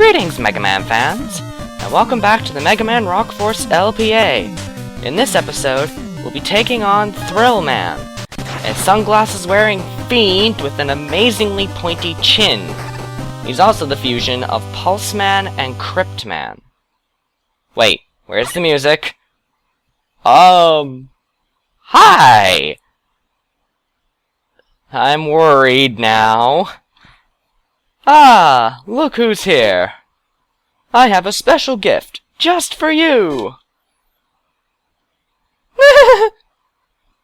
Greetings, Mega Man fans, and welcome back to the Mega Man Rock Force LPA. In this episode, we'll be taking on Thrill Man, a sunglasses-wearing fiend with an amazingly pointy chin. He's also the fusion of Pulse Man and Crypt Man. Wait, where's the music? Hi! I'm worried now. Ah, look who's here. I have a special gift, just for you.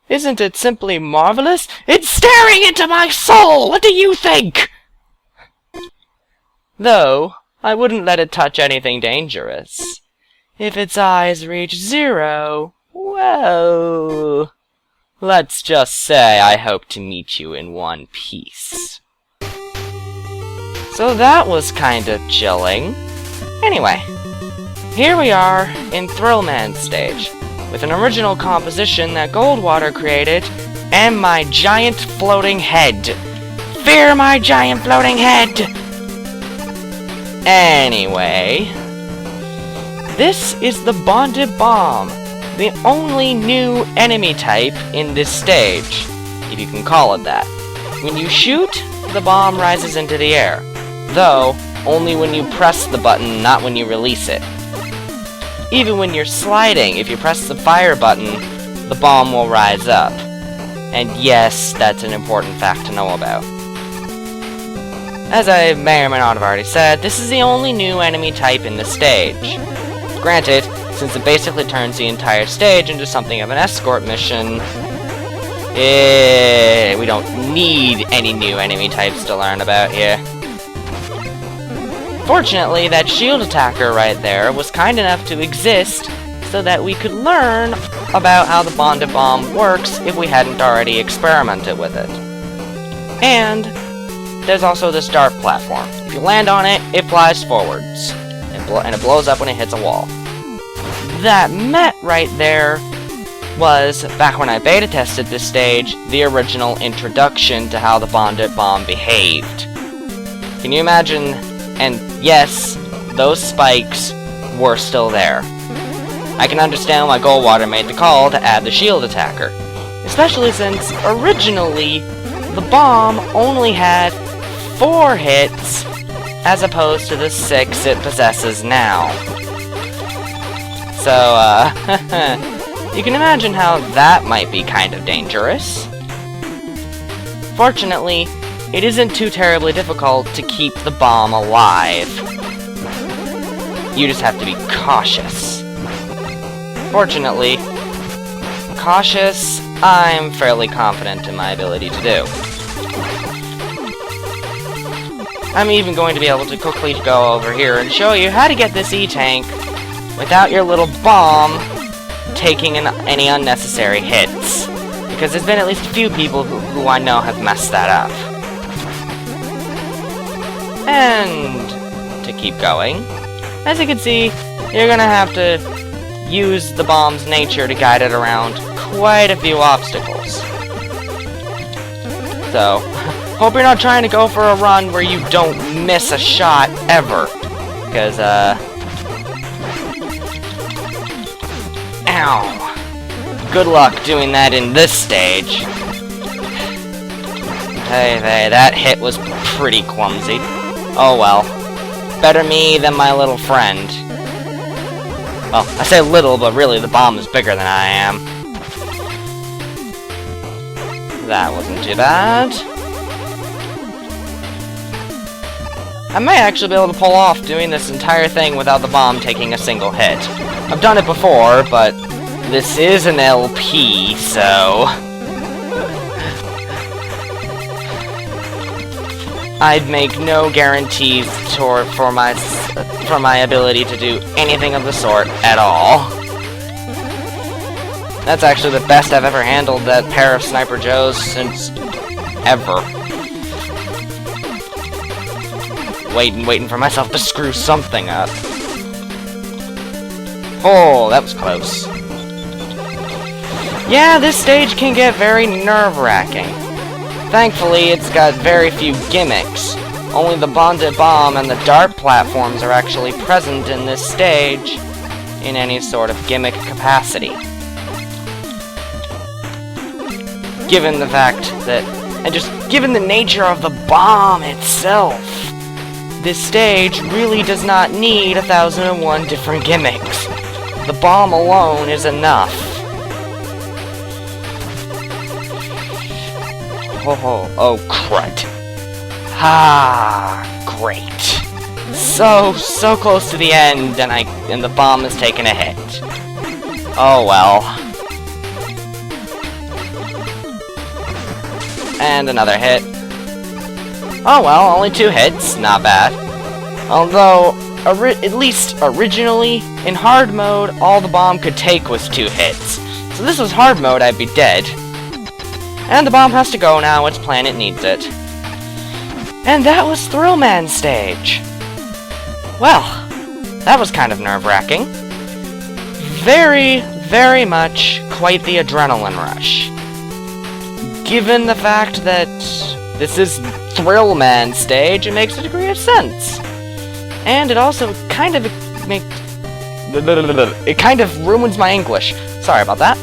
Isn't it simply marvelous? It's staring into my soul! What do you think? Though, I wouldn't let it touch anything dangerous. If its eyes reach 0, well... let's just say I hope to meet you in one piece. So that was kinda chilling. Anyway, here we are in Thrill Man's stage, with an original composition that Goldwater created, and my giant floating head. Fear my giant floating head! Anyway, this is the Bonded Bomb, the only new enemy type in this stage, if you can call it that. When you shoot, the bomb rises into the air, though only when you press the button, not when you release it. Even when you're sliding, if you press the fire button, the bomb will rise up. And yes, that's an important fact to know about. As I may or may not have already said, this is the only new enemy type in the stage. Granted, since it basically turns the entire stage into something of an escort mission, we don't need any new enemy types to learn about here. Fortunately, that shield attacker right there was kind enough to exist so that we could learn about how the Bonded Bomb works if we hadn't already experimented with it. And there's also this dart platform. If you land on it, it flies forwards, and it blows up when it hits a wall. That Met right there was, back when I beta tested this stage, the original introduction to how the Bonded Bomb behaved. Can you imagine? And yes, those spikes were still there. I can understand why Goldwater made the call to add the shield attacker, especially since originally the bomb only had 4 hits as opposed to the 6 it possesses now. So, you can imagine how that might be kind of dangerous. Fortunately, it isn't too terribly difficult to keep the bomb alive. You just have to be cautious. Fortunately, cautious, I'm fairly confident in my ability to do. I'm even going to be able to quickly go over here and show you how to get this E-Tank without your little bomb taking any unnecessary hits. Because there's been at least a few people who I know have messed that up. And to keep going, as you can see, you're gonna have to use the bomb's nature to guide it around quite a few obstacles. So, hope you're not trying to go for a run where you don't miss a shot ever. Because, ow. Good luck doing that in this stage. Hey, that hit was pretty clumsy. Oh well. Better me than my little friend. Well, I say little, but really the bomb is bigger than I am. That wasn't too bad. I may actually be able to pull off doing this entire thing without the bomb taking a single hit. I've done it before, but this is an LP, so... I'd make no guarantees for my ability to do anything of the sort at all. That's actually the best I've ever handled that pair of Sniper Joes since ever. Waiting for myself to screw something up. Oh, that was close. Yeah, this stage can get very nerve-wracking. Thankfully, it's got very few gimmicks, Only the bonded bomb and the dart platforms are actually present in this stage in any sort of gimmick capacity. Given the fact that, and just given the nature of the bomb itself, this stage really does not need 1001 different gimmicks. The bomb alone is enough. Oh, crud. Ah, great. So close to the end, and the bomb has taken a hit. Oh well. And another hit. Oh well, only 2 hits, not bad. Although, at least originally, in hard mode, all the bomb could take was 2 hits. So this was hard mode, I'd be dead. And the bomb has to go now, its planet needs it. And that was Thrillman stage. Well, that was kind of nerve-wracking. Very, very much quite the adrenaline rush. Given the fact that this is Thrillman stage, it makes a degree of sense. And it also kind of it kind of ruins my English. Sorry about that.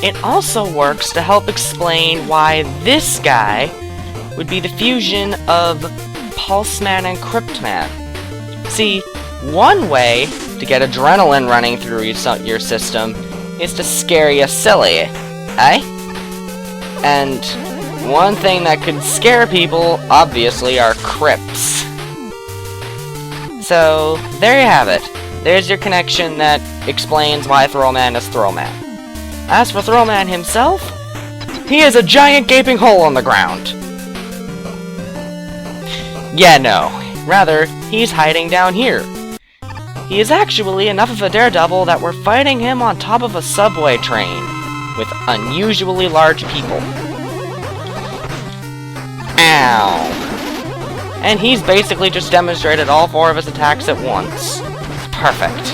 It also works to help explain why this guy would be the fusion of Pulseman and Cryptman. See, one way to get adrenaline running through your system is to scare you silly, eh? And one thing that could scare people, obviously, are crypts. So, there you have it. There's your connection that explains why Thrillman is Thrillman. As for Thrillman himself, he is a giant gaping hole in the ground. Yeah, no. Rather, he's hiding down here. He is actually enough of a daredevil that we're fighting him on top of a subway train with unusually large people. Ow. And he's basically just demonstrated all 4 of his attacks at once. Perfect.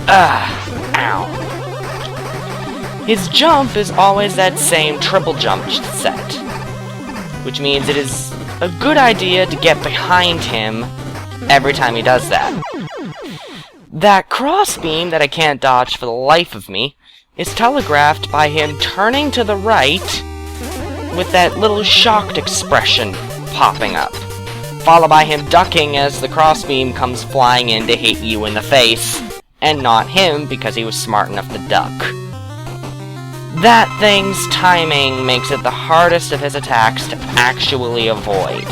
Ow. His jump is always that same triple jump set, which means it is a good idea to get behind him every time he does that. That crossbeam that I can't dodge for the life of me is telegraphed by him turning to the right with that little shocked expression popping up, followed by him ducking as the crossbeam comes flying in to hit you in the face, and not him because he was smart enough to duck. That thing's timing makes it the hardest of his attacks to actually avoid.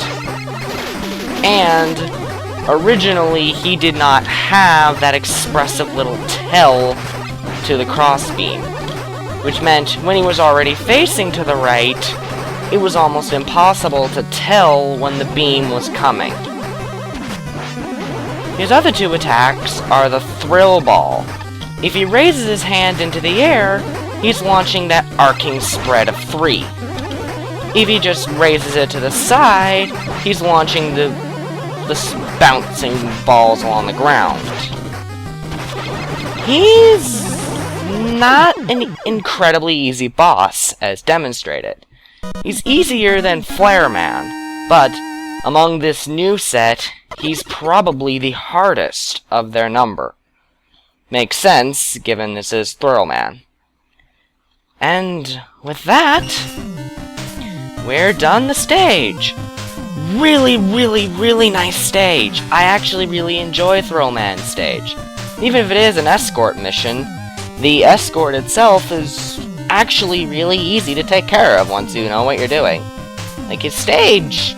And originally, he did not have that expressive little tell to the crossbeam, which meant when he was already facing to the right, it was almost impossible to tell when the beam was coming. His other 2 attacks are the Thrill Ball. If he raises his hand into the air, he's launching that arcing spread of 3. If he just raises it to the side, he's launching the bouncing balls along the ground. He's not an incredibly easy boss, as demonstrated. He's easier than Flare Man, but among this new set, he's probably the hardest of their number. Makes sense, given this is Thrillman. And with that, we're done the stage. Really, really, really nice stage. I actually really enjoy Thrillman's stage. Even if it is an escort mission, the escort itself is actually really easy to take care of once you know what you're doing. Like, his stage,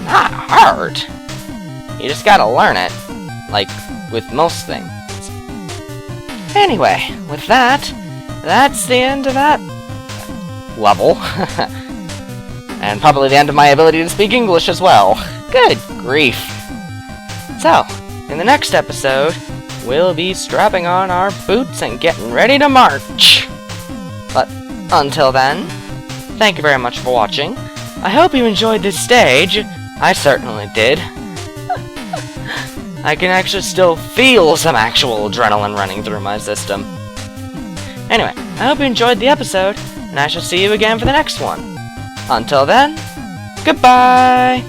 not hard. You just gotta learn it, like with most things. Anyway, with that, that's the end of that level. And probably the end of my ability to speak English as well. Good grief. So, in the next episode, we'll be strapping on our boots and getting ready to march. But until then, thank you very much for watching. I hope you enjoyed this stage. I certainly did. I can actually still feel some actual adrenaline running through my system. Anyway, I hope you enjoyed the episode, and I shall see you again for the next one. Until then, goodbye!